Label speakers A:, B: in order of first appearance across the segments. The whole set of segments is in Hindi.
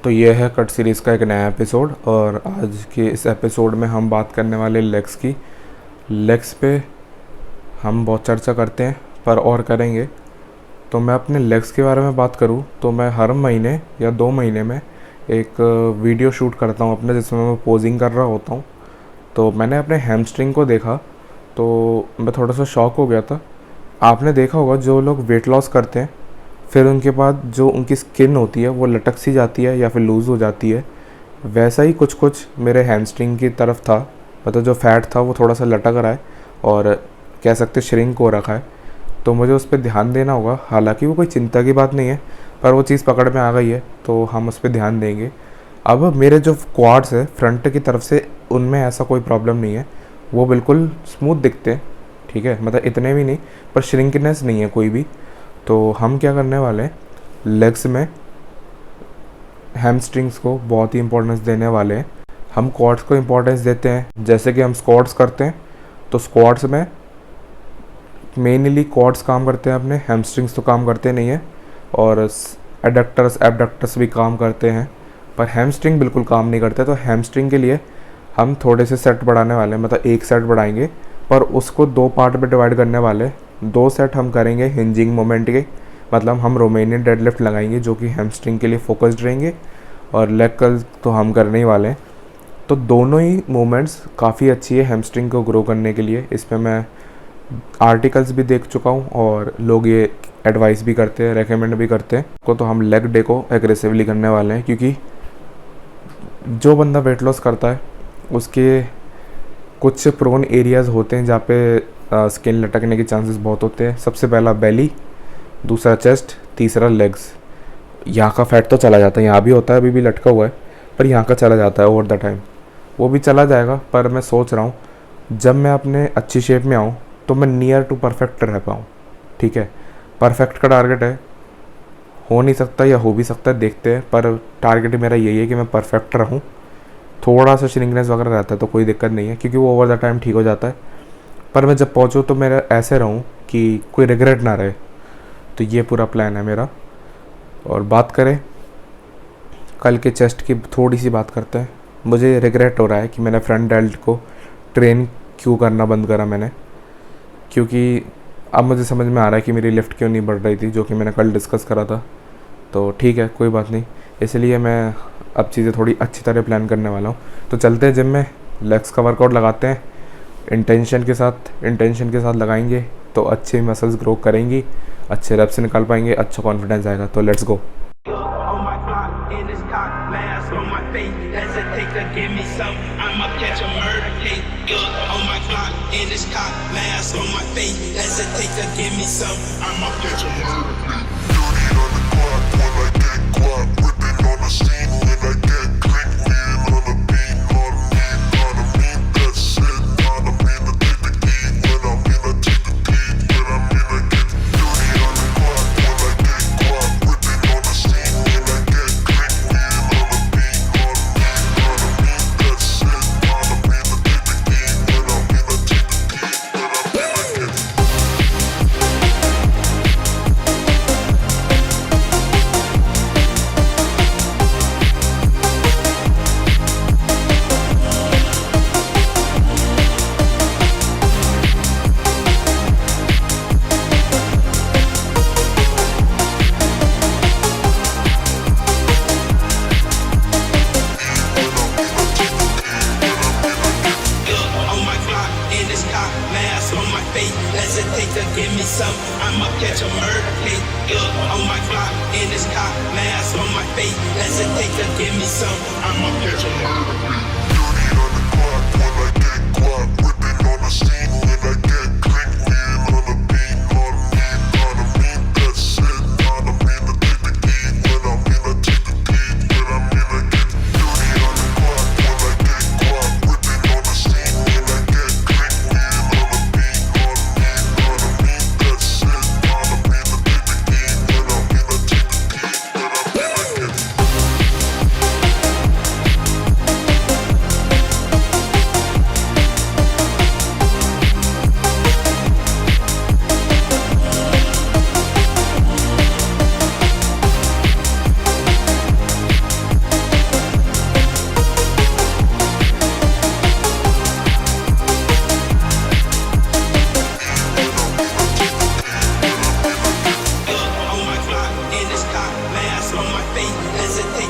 A: तो ये है कट सीरीज़ का एक नया एपिसोड और आज के इस एपिसोड में हम बात करने वाले लेग्स की। लेग्स पे हम बहुत चर्चा करते हैं पर और करेंगे। तो मैं अपने लेग्स के बारे में बात करूँ तो मैं हर महीने या 2 महीने में एक वीडियो शूट करता हूँ अपने, जिसमें मैं पोजिंग कर रहा होता हूँ। तो मैंने अपने हैमस्ट्रिंग को देखा तो मैं थोड़ा सा शॉक हो गया था। आपने देखा होगा जो लोग वेट लॉस करते हैं फिर उनके बाद जो उनकी स्किन होती है वो लटक सी जाती है या फिर लूज़ हो जाती है, वैसा ही कुछ कुछ मेरे हैमस्ट्रिंग की तरफ था। मतलब जो फैट था वो थोड़ा सा लटक रहा है और कह सकते श्रिंक हो रखा है। तो मुझे उस पर ध्यान देना होगा। हालांकि वो कोई चिंता की बात नहीं है पर वो चीज़ पकड़ में आ गई है तो हम उस पर ध्यान देंगे। अब मेरे जो क्वाड्स है फ्रंट की तरफ से, उनमें ऐसा कोई प्रॉब्लम नहीं है, वो बिल्कुल स्मूथ दिखते हैं। ठीक है, मतलब इतने भी नहीं पर श्रिंकनेस नहीं है कोई भी। तो हम क्या करने वाले हैं, लेग्स में हैमस्ट्रिंग्स को बहुत ही इंपॉर्टेंस देने वाले हैं। हम क्वाड्स को इंपॉर्टेंस देते हैं, जैसे कि हम स्क्वाट्स करते हैं तो स्क्वाट्स में मेनली क्वाड्स काम करते हैं अपने, हैमस्ट्रिंग्स तो काम करते नहीं हैं। और एडक्टर्स एबडक्टर्स भी काम करते हैं पर हैमस्ट्रिंग बिल्कुल काम नहीं करते। तो हैमस्ट्रिंग के लिए हम थोड़े से सेट बढ़ाने वाले हैं, मतलब एक सेट बढ़ाएंगे पर उसको 2 पार्ट में डिवाइड करने वाले। 2 सेट हम करेंगे हिंजिंग मोमेंट के, मतलब हम रोमेनियन डेडलिफ्ट लगाएंगे जो कि हैमस्ट्रिंग के लिए फोकस्ड रहेंगे, और लेग कर्ल तो हम करने ही वाले हैं। तो दोनों ही मूवमेंट्स काफ़ी अच्छी है हैमस्ट्रिंग को ग्रो करने के लिए। इस पर मैं आर्टिकल्स भी देख चुका हूँ और लोग ये एडवाइस भी करते हैं, रेकमेंड भी करते हैं को। तो हम लेग डे को एग्रेसिवली करने वाले हैं, क्योंकि जो बंदा वेट लॉस करता है उसके कुछ प्रोन एरियाज़ होते हैं जहाँ पे स्किन लटकने के चांसेस बहुत होते हैं। सबसे पहला बेली, दूसरा चेस्ट, तीसरा लेग्स। यहाँ का फैट तो चला जाता है, यहाँ भी होता है, अभी भी लटका हुआ है, पर यहाँ का चला जाता है ओवर द टाइम। वो भी चला जाएगा पर मैं सोच रहा हूँ जब मैं अपने अच्छी शेप में आऊँ तो मैं नियर टू परफेक्ट रह पाऊँ। ठीक है, परफेक्ट का टारगेट है, हो नहीं सकता या हो भी सकता है, देखते हैं, पर टारगेट मेरा यही है कि मैं परफेक्ट रहूँ। थोड़ा सा श्रिंकनेस वगैरह रहता है तो कोई दिक्कत नहीं है क्योंकि वो ओवर द टाइम ठीक हो जाता है, पर मैं जब पहुँचूँ तो मेरा ऐसे रहूँ कि कोई रिग्रेट ना रहे। तो ये पूरा प्लान है मेरा। और बात करें कल के चेस्ट की, थोड़ी सी बात करते हैं। मुझे रिग्रेट हो रहा है कि मैंने फ्रंट डेल्ट को ट्रेन क्यों करना बंद करा मैंने, क्योंकि अब मुझे समझ में आ रहा है कि मेरी लिफ्ट क्यों नहीं बढ़ रही थी, जो कि मैंने कल डिस्कस करा था। तो ठीक है, कोई बात नहीं, इसलिए मैं अब चीज़ें थोड़ी अच्छी तरह प्लान करने वाला हूँ। तो चलते हैं जिम में, लेग्स का वर्कआउट लगाते हैं इंटेंशन के साथ लगाएंगे तो अच्छे मसल्स ग्रो करेंगी, अच्छे रेप्स निकाल पाएंगे, अच्छा कॉन्फिडेंस आएगा। तो let's go.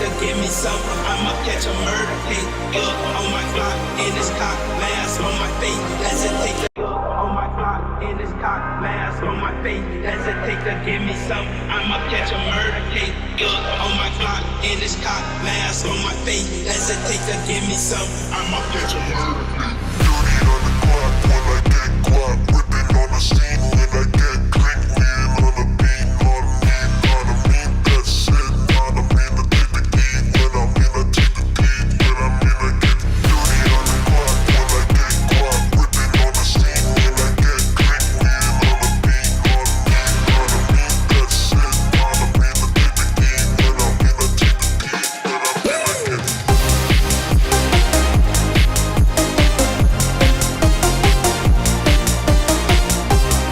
B: a give me some. I'ma catch a murder case. On my block, and it's cock, mask on my face. Hesitate to on my block, and it's cock, mask on my face. Hesitate to give me some. I'ma catch a murder case. On my block, and it's cock, mask on my face. Hesitate to give me some. I'ma catch a murder case.
C: Dirty on the clock when I get guap, whipping on the scene when I get click, lean on the beat, on me, that's it, not a mean to take the heat, when I mean I take the heat, when I mean I get dirty on the clock when I get guap, whipping on the scene when I get click, lean on the beat, on me, that's it, not a mean to take the heat, when I mean I take the heat, when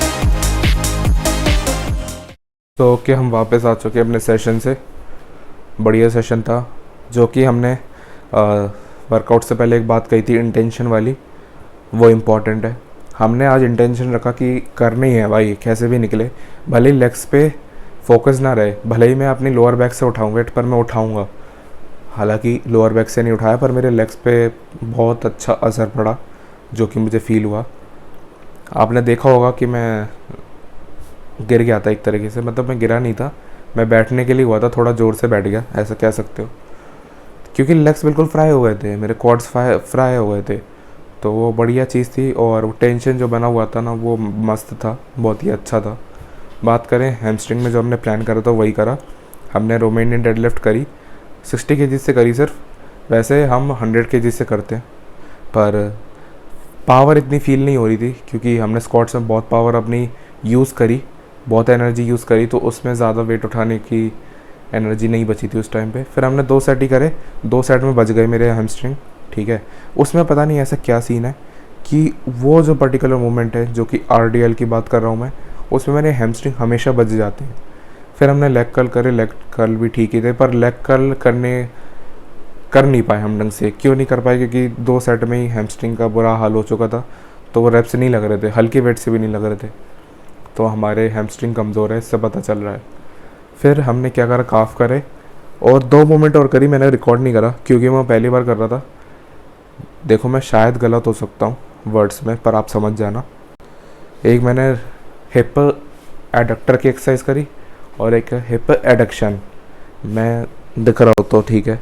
C: I mean I get
A: तो ओके, हम वापस आ चुके अपने सेशन से। बढ़िया सेशन था, जो कि हमने वर्कआउट से पहले एक बात कही थी इंटेंशन वाली, वो इम्पॉर्टेंट है। हमने आज इंटेंशन रखा कि करनी है भाई, कैसे भी निकले, भले ही लेग्स पे फोकस ना रहे, भले ही मैं अपनी लोअर बैक से उठाऊँ वेट, पर मैं उठाऊँगा। हालांकि लोअर बैक से नहीं उठाया, पर मेरे लेग्स पे बहुत अच्छा असर पड़ा, जो कि मुझे फील हुआ। आपने देखा होगा कि मैं गिर गया था एक तरीके से, मतलब मैं गिरा नहीं था, मैं बैठने के लिए हुआ था, थोड़ा ज़ोर से बैठ गया, ऐसा कह सकते हो, क्योंकि लेग्स बिल्कुल फ्राई हो गए थे, मेरे क्वाड्स फ्राई हो गए थे। तो वो बढ़िया चीज़ थी, और वो टेंशन जो बना हुआ था ना, वो मस्त था, बहुत ही अच्छा था। बात करें हैमस्ट्रिंग में, जो हमने प्लान करा था वही करा हमने। रोमेनियन डेडलिफ्ट करी 60 kg से करी सिर्फ। वैसे हम 100 kg से करते हैं, पर पावर इतनी फील नहीं हो रही थी, क्योंकि हमने स्क्वाट्स में बहुत पावर अपनी यूज़ करी, बहुत एनर्जी यूज़ करी, तो उसमें ज़्यादा वेट उठाने की एनर्जी नहीं बची थी उस टाइम पे। फिर हमने 2 सेट ही करे, 2 सेट में बच गए मेरे हैमस्ट्रिंग, ठीक है। उसमें पता नहीं ऐसा क्या सीन है कि वो जो पर्टिकुलर मोमेंट है, जो कि RDL की बात कर रहा हूँ मैं, उसमें मेरे हैमस्ट्रिंग हमेशा बच जाते हैं। फिर हमने लेग कर्ल करे, लेग कर्ल भी ठीक ही थे, पर लेग कर्ल कर नहीं पाए हम ढंग से। क्यों नहीं कर पाए? क्योंकि 2 सेट में ही हैमस्ट्रिंग का बुरा हाल हो चुका था, तो वो रेप्स नहीं लग रहे थे, हल्के वेट से भी नहीं लग रहे थे, तो हमारे हैमस्ट्रिंग कमज़ोर है, इससे पता चल रहा है। फिर हमने क्या करा, काफ करे, और 2 मोमेंट और करी, मैंने रिकॉर्ड नहीं करा क्योंकि मैं पहली बार कर रहा था। देखो, मैं शायद गलत हो सकता हूँ वर्ड्स में, पर आप समझ जाना। एक मैंने हिप एडक्टर की एक्सरसाइज करी, और एक हिप एडक्शन, मैं दिख रहा हूँ तो ठीक है।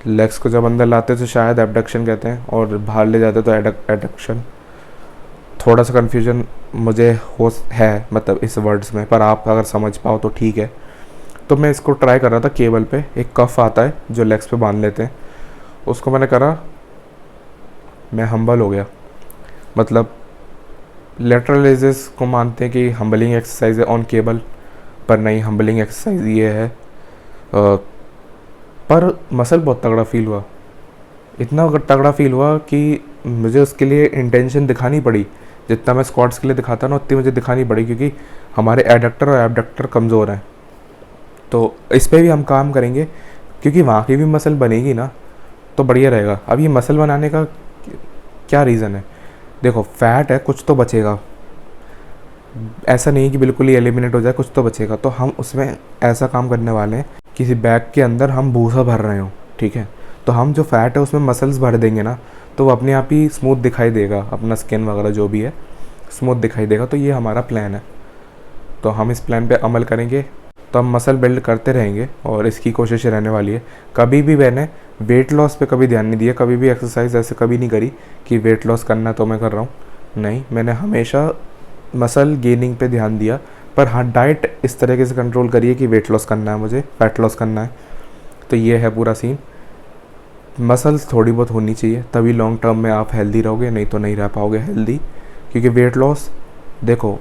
A: लेग्स को जब अंदर लाते तो शायद एबडक्शन कहते हैं, और बाहर ले जाते तो एडक्शन। थोड़ा सा कन्फ्यूजन मुझे है, मतलब इस वर्ड्स में, पर आप अगर समझ पाओ तो ठीक है। तो मैं इसको ट्राई कर रहा था केबल पे, एक कफ आता है जो लेग्स पे बांध लेते हैं, उसको मैंने करा, मैं हम्बल हो गया। मतलब लेटरल रेजेस को मानते हैं कि हम्बलिंग एक्सरसाइज है ऑन केबल, पर नहीं, हम्बलिंग एक्सरसाइज ये है। पर मसल बहुत तगड़ा फील हुआ, इतना तगड़ा फील हुआ कि मुझे उसके लिए इंटेंशन दिखानी पड़ी। जितना मैं स्क्वाट्स के लिए दिखाता ना, उतनी मुझे दिखानी पड़ी, क्योंकि हमारे एडक्टर और एबडक्टर कमज़ोर हैं। तो इस पर भी हम काम करेंगे, क्योंकि वहाँ की भी मसल बनेगी ना, तो बढ़िया रहेगा। अब ये मसल बनाने का क्या रीज़न है? देखो, फैट है, कुछ तो बचेगा, ऐसा नहीं कि बिल्कुल ही एलिमिनेट हो जाए, कुछ तो बचेगा। तो हम उसमें ऐसा काम करने वाले हैं, किसी बैग के अंदर हम भूसा भर रहे हो, ठीक है, तो हम जो फैट है उसमें मसल्स भर देंगे ना, तो वो अपने आप ही स्मूथ दिखाई देगा, अपना स्किन वगैरह जो भी है स्मूथ दिखाई देगा। तो ये हमारा प्लान है, तो हम इस प्लान पे अमल करेंगे, तो हम मसल बिल्ड करते रहेंगे, और इसकी कोशिश रहने वाली है। कभी भी मैंने वेट लॉस पे कभी ध्यान नहीं दिया, कभी भी एक्सरसाइज ऐसे कभी नहीं करी कि वेट लॉस करना तो मैं कर रहा हूँ, नहीं, मैंने हमेशा मसल गेनिंग पे ध्यान दिया। पर हाँ, डाइट इस तरीके से कंट्रोल करिए कि वेट लॉस करना है, मुझे फैट लॉस करना है। तो ये है पूरा सीन। मसल्स थोड़ी बहुत होनी चाहिए, तभी लॉन्ग टर्म में आप हेल्दी रहोगे, नहीं तो नहीं रह पाओगे हेल्दी। क्योंकि वेट लॉस, देखो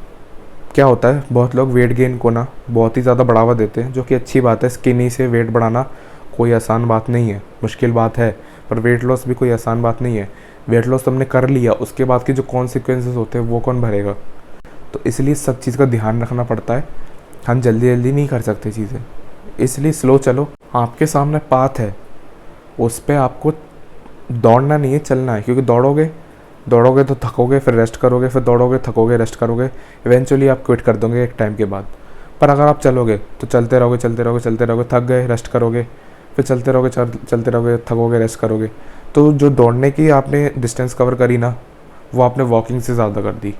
A: क्या होता है, बहुत लोग वेट गेन को ना बहुत ही ज़्यादा बढ़ावा देते हैं, जो कि अच्छी बात है। स्किनी से वेट बढ़ाना कोई आसान बात नहीं है, मुश्किल बात है, पर वेट लॉस भी कोई आसान बात नहीं है। वेट लॉस तुमने कर लिया, उसके बाद के जो कॉन्सिक्वेंसेस होते हैं वो कौन भरेगा? तो इसलिए सब चीज़ का ध्यान रखना पड़ता है। हम जल्दी जल्दी नहीं कर सकते चीज़ें, इसलिए स्लो चलो। आपके सामने पाथ है, उस पर आपको दौड़ना नहीं है, चलना है। क्योंकि दौड़ोगे तो थकोगे, फिर रेस्ट करोगे, फिर दौड़ोगे, थकोगे, रेस्ट करोगे, इवेंचुअली आप क्विट कर दोगे एक टाइम के बाद। पर अगर आप चलोगे तो चलते रहोगे चलते रहोगे चलते रहोगे, थक गए रेस्ट करोगे, फिर चलते रहोगे चलते रहोगे, थकोगे रेस्ट करोगे, तो जो दौड़ने की आपने डिस्टेंस कवर करी ना, वो आपने वॉकिंग से ज़्यादा कर दी।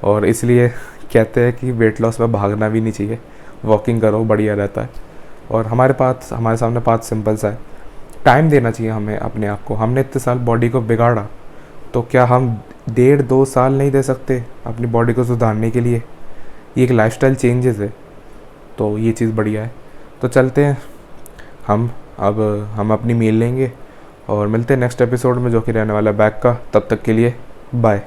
A: और इसलिए कहते हैं कि वेट लॉस में भागना भी नहीं चाहिए, वॉकिंग करो, बढ़िया रहता है। और हमारे सामने पाथ सिंपल सा है, टाइम देना चाहिए हमें अपने आप को। हमने इतने साल बॉडी को बिगाड़ा, तो क्या हम 1.5-2 साल नहीं दे सकते अपनी बॉडी को सुधारने के लिए? ये एक लाइफस्टाइल चेंजेस है, तो ये चीज़ बढ़िया है। तो चलते हैं अब हम अपनी मील लेंगे और मिलते हैं नेक्स्ट एपिसोड में, जो कि रहने वाला है बैक का। तब तक के लिए बाय।